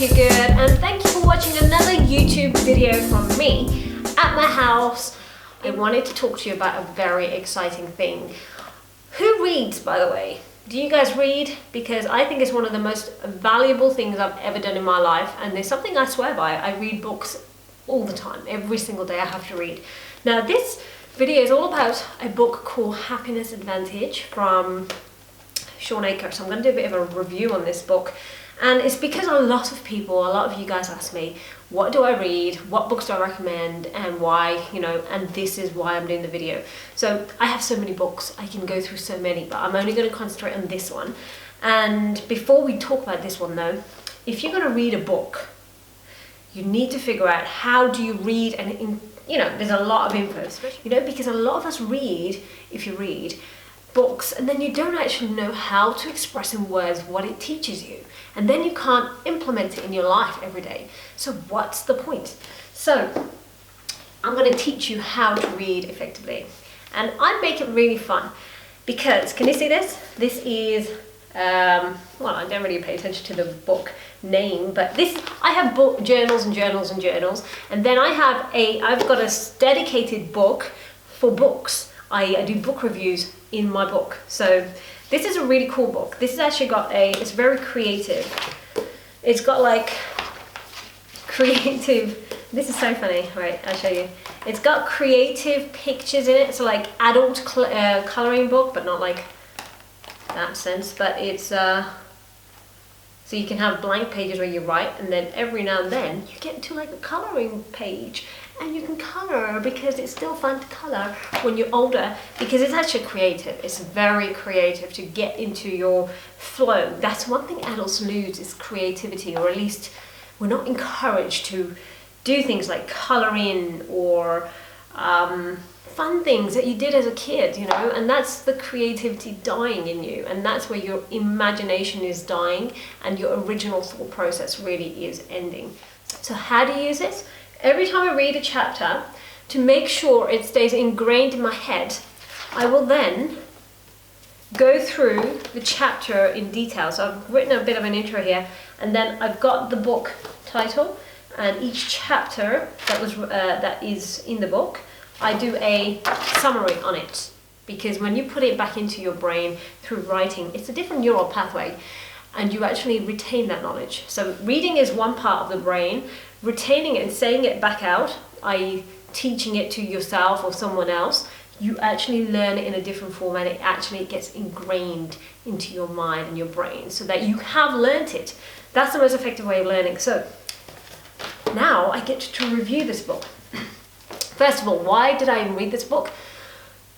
you're good, and thank you for watching another YouTube video from me at my house. I wanted to talk to you about a very exciting thing. Who reads, by the way? Do you guys read? Because I think it's one of the most valuable things I've ever done in my life, and there's something I swear by. I read books all the time. Every single day I have to read. Now this video is all about a book called Happiness Advantage from Shawn Achor. So I'm going to do a bit of a review on this book, and it's because a lot of you guys ask me, what do I read, what books do I recommend, and why, and this is why I'm doing the video. So I have so many books, I can go through so many, but I'm only going to concentrate on this one. And before we talk about this one though, if you're going to read a book, you need to figure out how do you read, and there's a lot of info, because a lot of us read, if you read books, and then you don't actually know how to express in words what it teaches you, and then you can't implement it in your life every day. So what's the point? So I'm going to teach you how to read effectively, and I make it really fun because, can you see this? This is well, I don't really pay attention to the book name, but I have journals and journals and journals, and then I've got a dedicated book for books. I do book reviews in my book. So this is a really cool book. This has actually got it's very creative. It's got like creative, this is so funny, right, I'll show you. It's got creative pictures in it, so like adult coloring book, but not like that sense, but it's so you can have blank pages where you write, and then every now and then you get to like a coloring page and you can color, because it's still fun to color when you're older, because it's actually creative. It's very creative to get into your flow. That's one thing adults lose, is creativity, or at least we're not encouraged to do things like color in or fun things that you did as a kid, and that's the creativity dying in you, and that's where your imagination is dying and your original thought process really is ending. So how do you use it? Every time I read a chapter, to make sure it stays ingrained in my head, I will then go through the chapter in detail. So I've written a bit of an intro here, and then I've got the book title and each chapter that is in the book. I do a summary on it, because when you put it back into your brain through writing, it's a different neural pathway, and you actually retain that knowledge. So reading is one part of the brain. Retaining it and saying it back out, i.e. teaching it to yourself or someone else, you actually learn it in a different form, and it actually gets ingrained into your mind and your brain, so that you have learnt it. That's the most effective way of learning. So now I get to review this book. First of all, why did I read this book?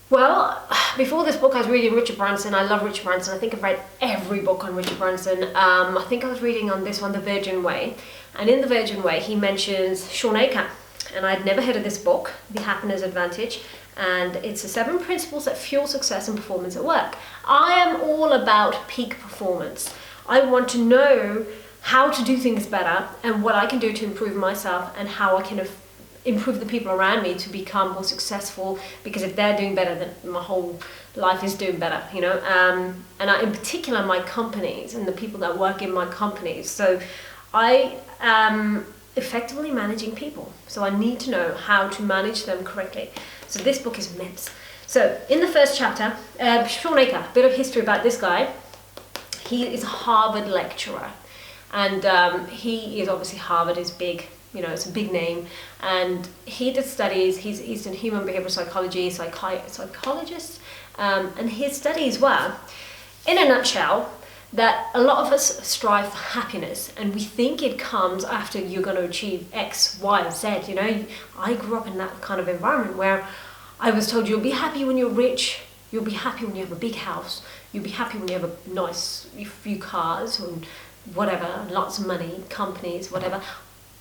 Well, before this book I was reading Richard Branson. I love Richard Branson. I think I've read every book on Richard Branson. I think I was reading on this one, The Virgin Way. And in The Virgin Way he mentions Shawn Achor. And I'd never heard of this book, The Happiness Advantage. And it's the 7 principles that fuel success and performance at work. I am all about peak performance. I want to know how to do things better, and what I can do to improve myself, and how I can improve the people around me to become more successful, because if they're doing better, then my whole life is doing better, and in particular my companies and the people that work in my companies. So I am effectively managing people, so I need to know how to manage them correctly. So this book is immense. So in the first chapter, Shawn Achor, a bit of history about this guy. He is a Harvard lecturer, and he is obviously, Harvard is big. It's a big name, and he did studies. He's in human behavioral psychology, psychologist, and his studies were, in a nutshell, that a lot of us strive for happiness, and we think it comes after you're going to achieve X, Y, Z. I grew up in that kind of environment where I was told you'll be happy when you're rich, you'll be happy when you have a big house, you'll be happy when you have a nice few cars, and whatever, lots of money, companies, whatever.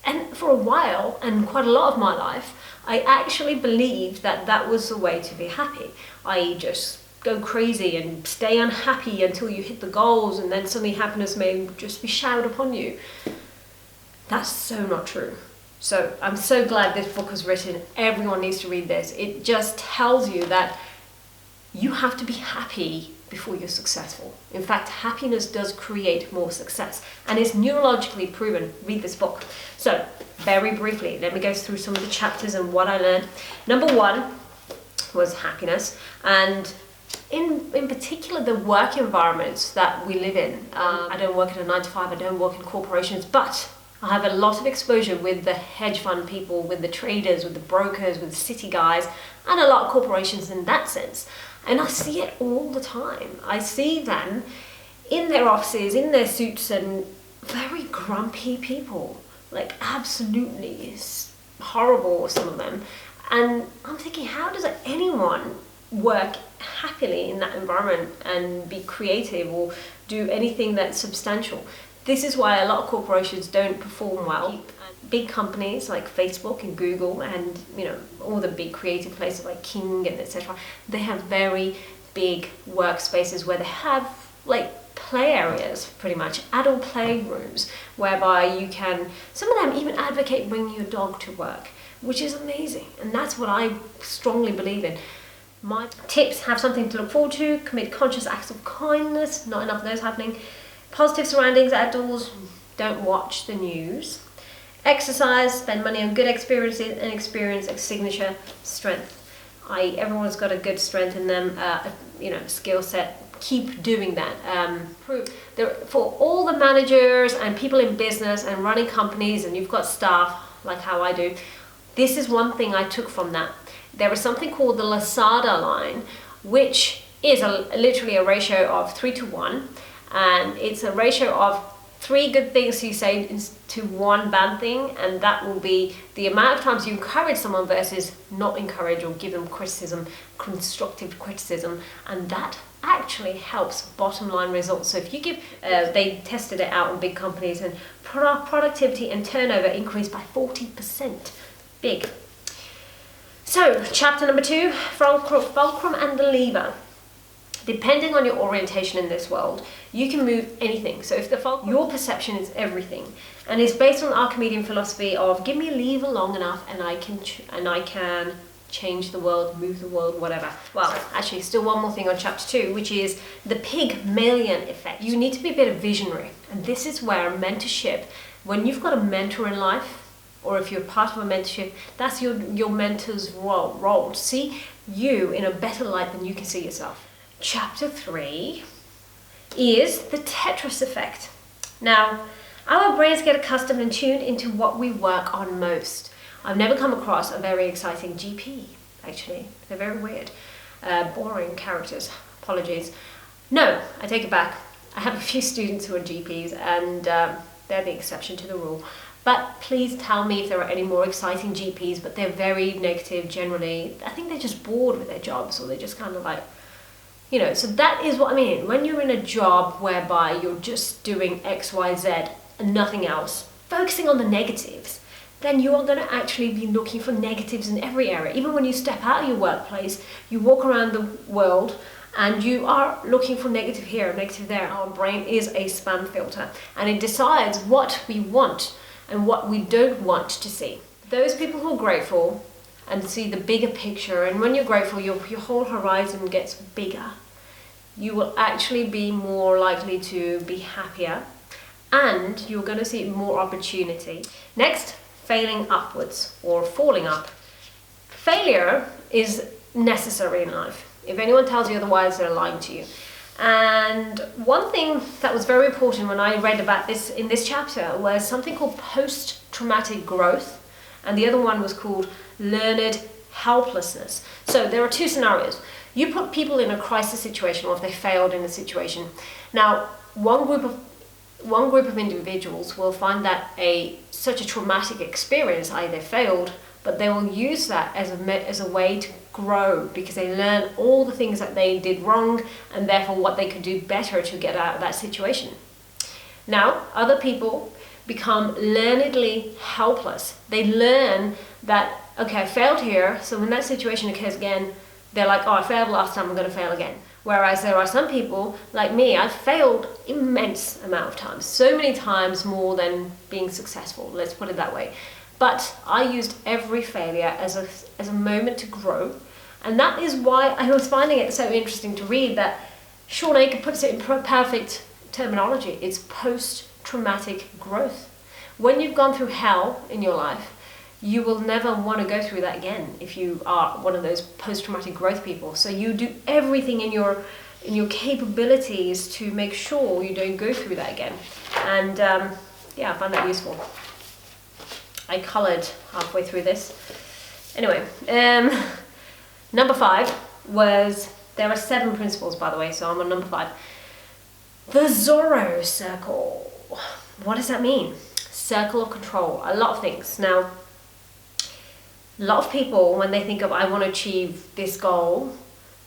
And for a while, and quite a lot of my life, I actually believed that that was the way to be happy. I just go crazy and stay unhappy until you hit the goals, and then suddenly happiness may just be showered upon you. That's so not true. So I'm so glad this book was written. Everyone needs to read this. It just tells you that you have to be happy before you're successful. In fact, happiness does create more success and is neurologically proven. Read this book. So, very briefly, let me go through some of the chapters and what I learned. Number 1 was happiness, and in particular the work environments that we live in. I don't work at a 9 to 5, I don't work in corporations, but I have a lot of exposure with the hedge fund people, with the traders, with the brokers, with the city guys, and a lot of corporations in that sense. And I see it all the time. I see them in their offices, in their suits, and very grumpy people. Like absolutely horrible, some of them. And I'm thinking, how does anyone work happily in that environment and be creative or do anything that's substantial? This is why a lot of corporations don't perform well. Big companies like Facebook and Google and all the big creative places like King and etc. They have very big workspaces where they have like play areas, pretty much adult playrooms, whereby you can. Some of them even advocate bringing your dog to work, which is amazing, and that's what I strongly believe in. My tips: have something to look forward to, commit conscious acts of kindness, not enough of those happening, positive surroundings outdoors, don't watch the news, exercise, spend money on good experiences, and experience a signature strength. Everyone's got a good strength in them, skill set. Keep doing that. For all the managers and people in business and running companies, and you've got staff like how I do, this is one thing I took from that. There is something called the Lasada line, which is literally a ratio of 3 to 1, and it's a ratio of 3 good things you say to 1 bad thing, and that will be the amount of times you encourage someone versus not encourage or give them criticism, constructive criticism, and that actually helps bottom line results. So if you give, they tested it out in big companies, and productivity and turnover increased by 40%. Big. So, chapter number 2, fulcrum and the lever. Depending on your orientation in this world, you can move anything. So if the fulcrum, your perception is everything, and it's based on the Archimedean philosophy of give me a lever long enough and I can change the world, move the world, whatever. Well, actually, still one more thing on chapter 2, which is the Pygmalion effect. You need to be a bit of visionary, and this is where mentorship, when you've got a mentor in life, or if you're part of a mentorship, that's your mentor's role. See you in a better light than you can see yourself. Chapter 3 is the Tetris effect. Now, our brains get accustomed and tuned into what we work on most. I've never come across a very exciting GP, actually. They're very weird. Boring characters. Apologies. No, I take it back. I have a few students who are GPs, and they're the exception to the rule. But please tell me if there are any more exciting GPs, but they're very negative generally. I think they're just bored with their jobs, or they're just kind of like, so that is what I mean. When you're in a job whereby you're just doing X, Y, Z and nothing else, focusing on the negatives, then you are going to actually be looking for negatives in every area. Even when you step out of your workplace, you walk around the world and you are looking for negative here, negative there. Our brain is a spam filter, and it decides what we want and what we don't want to see. Those people who are grateful and see the bigger picture, and when you're grateful, your whole horizon gets bigger. You will actually be more likely to be happier, and you're going to see more opportunity. Next, failing upwards or falling up. Failure is necessary in life. If anyone tells you otherwise, they're lying to you. And one thing that was very important when I read about this in this chapter was something called post-traumatic growth, and the other one was called learned helplessness. So there are 2 scenarios. You put people in a crisis situation, or if they failed in a situation. Now, one group of individuals will find that such a traumatic experience, they failed, but they will use that as a way to grow, because they learn all the things that they did wrong and therefore what they could do better to get out of that situation. Now, other people become learnedly helpless. They learn that, okay, I failed here, so when that situation occurs again, they're like, oh, I failed last time, I'm going to fail again. Whereas there are some people, like me, I've failed immense amount of times, so many times more than being successful, let's put it that way. But I used every failure as a moment to grow, and that is why I was finding it so interesting to read that Sean Aker puts it in perfect terminology. It's post-traumatic growth. When you've gone through hell in your life, you will never want to go through that again if you are one of those post-traumatic growth people. So you do everything in your capabilities to make sure you don't go through that again. And yeah, I found that useful. I coloured halfway through this. Anyway, number 5 was, there are 7 principles, by the way, so I'm on number 5. The Zorro circle. What does that mean? Circle of control. A lot of things. Now, a lot of people, when they think of, I want to achieve this goal,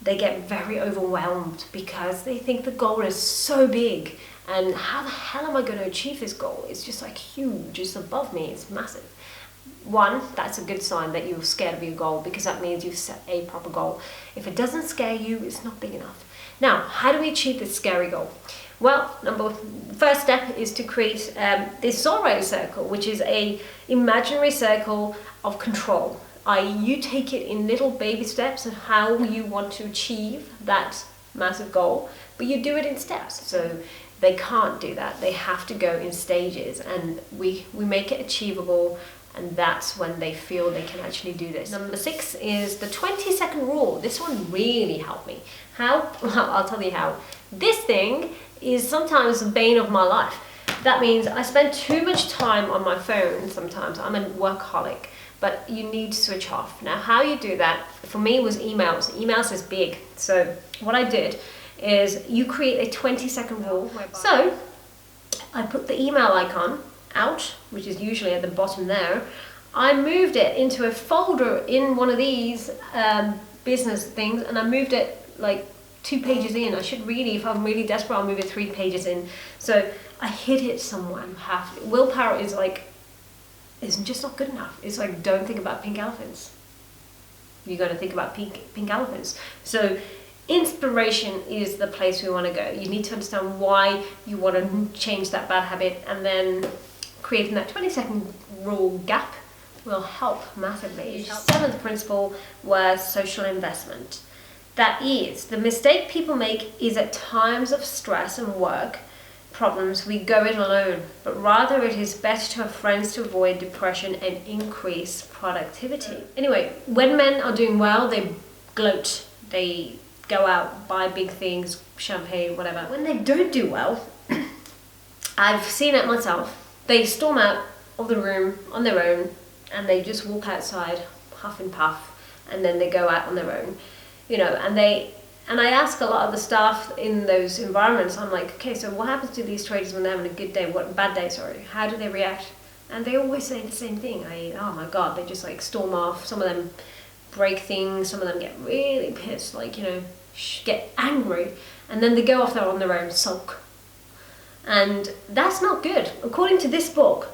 they get very overwhelmed because they think the goal is so big, and how the hell am I going to achieve this goal? It's just like huge, it's above me, it's massive. One, that's a good sign that you're scared of your goal, because that means you've set a proper goal. If it doesn't scare you, it's not big enough. Now, how do we achieve this scary goal? Well, first step is to create this Zorro circle, which is a imaginary circle of control. You take it in little baby steps of how you want to achieve that massive goal, but you do it in steps. So they can't do that. They have to go in stages, and we make it achievable, and that's when they feel they can actually do this. Number 6 is the 20-second rule. This one really helped me. How? Well, I'll tell you how. This thing is sometimes the bane of my life. That means I spend too much time on my phone sometimes. I'm a workaholic, but you need to switch off. Now, how you do that, for me, was emails. Emails is big. So what I did is you create a 20-second rule. So I put the email icon out, which is usually at the bottom there. I moved it into a folder in one of these business things, and I moved it like 2 pages in. I should really, if I'm really desperate, I'll move it 3 pages in. So I hid it somewhere. Willpower is just not good enough. It's like, don't think about pink elephants. You got to think about pink elephants. So inspiration is the place we want to go. You need to understand why you want to change that bad habit, and then creating that 20-second rule gap will help massively. The 7th principle was social investment. That is, the mistake people make is at times of stress and work problems, we go it alone, but rather it is better to have friends to avoid depression and increase productivity. Anyway, when men are doing well, they gloat, they go out, buy big things, champagne, whatever. When they don't do well, I've seen it myself, they storm out of the room on their own, and they just walk outside, huff and puff, and then they go out on their own. You know, and I ask a lot of the staff in those environments, I'm like, okay, so what happens to these traders when they're having a good day, bad day, sorry, how do they react? And they always say the same thing, oh my God, they just like storm off, some of them break things, some of them get really pissed, like, you know, get angry, and then they go off there on their own, sulk. And that's not good. According to this book,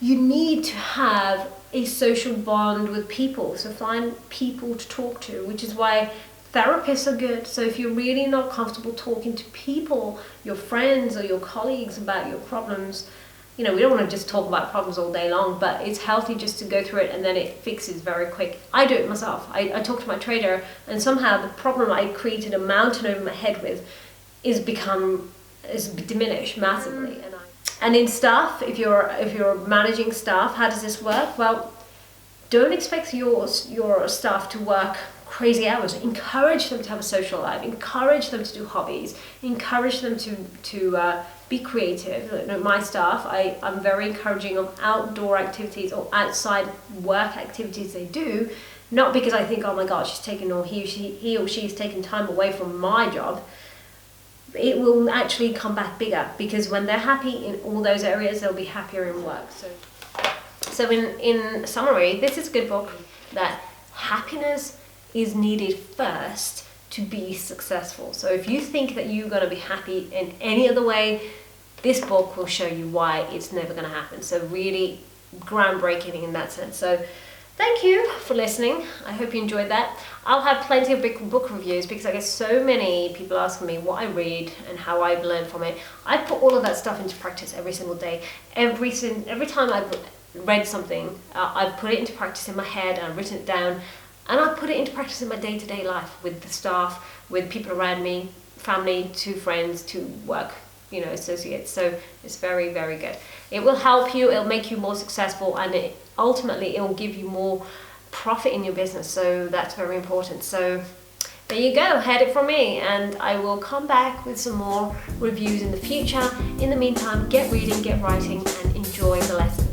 you need to have a social bond with people, so find people to talk to, which is why therapists are good. So if you're really not comfortable talking to people, your friends or your colleagues about your problems, you know, we don't want to just talk about problems all day long, but it's healthy just to go through it and then it fixes very quick. I do it myself. I talk to my trader, and somehow the problem I created a mountain over my head with is diminished massively. And in staff, if you're managing staff, how does this work? Well, don't expect your staff to work crazy hours. Encourage them to have a social life. Encourage them to do hobbies. Encourage them to be creative. You know, my staff, I'm very encouraging of outdoor activities or outside work activities they do. Not because I think, oh my God, he or she is taking time away from my job. It will actually come back bigger, because when they're happy in all those areas, they'll be happier in work. So in summary, this is a good book, that happiness is needed first to be successful. So if you think that you're going to be happy in any other way, this book will show you why it's never going to happen. So really groundbreaking in that sense. So thank you for listening. I hope you enjoyed that. I'll have plenty of big book reviews, because I get so many people asking me what I read and how I've learned from it. I put all of that stuff into practice every single day. Every time I've read something, I've put it into practice in my head, and I've written it down, and I put it into practice in my day-to-day life with the staff, with people around me. family to friends to work, you know, associates. So it's very, very good. It will help you, it'll make you more successful, and ultimately it will give you more profit in your business. So that's very important. So there you go, heard it from me, and I will come back with some more reviews in the future. In the meantime, get reading, get writing, and enjoy the lesson.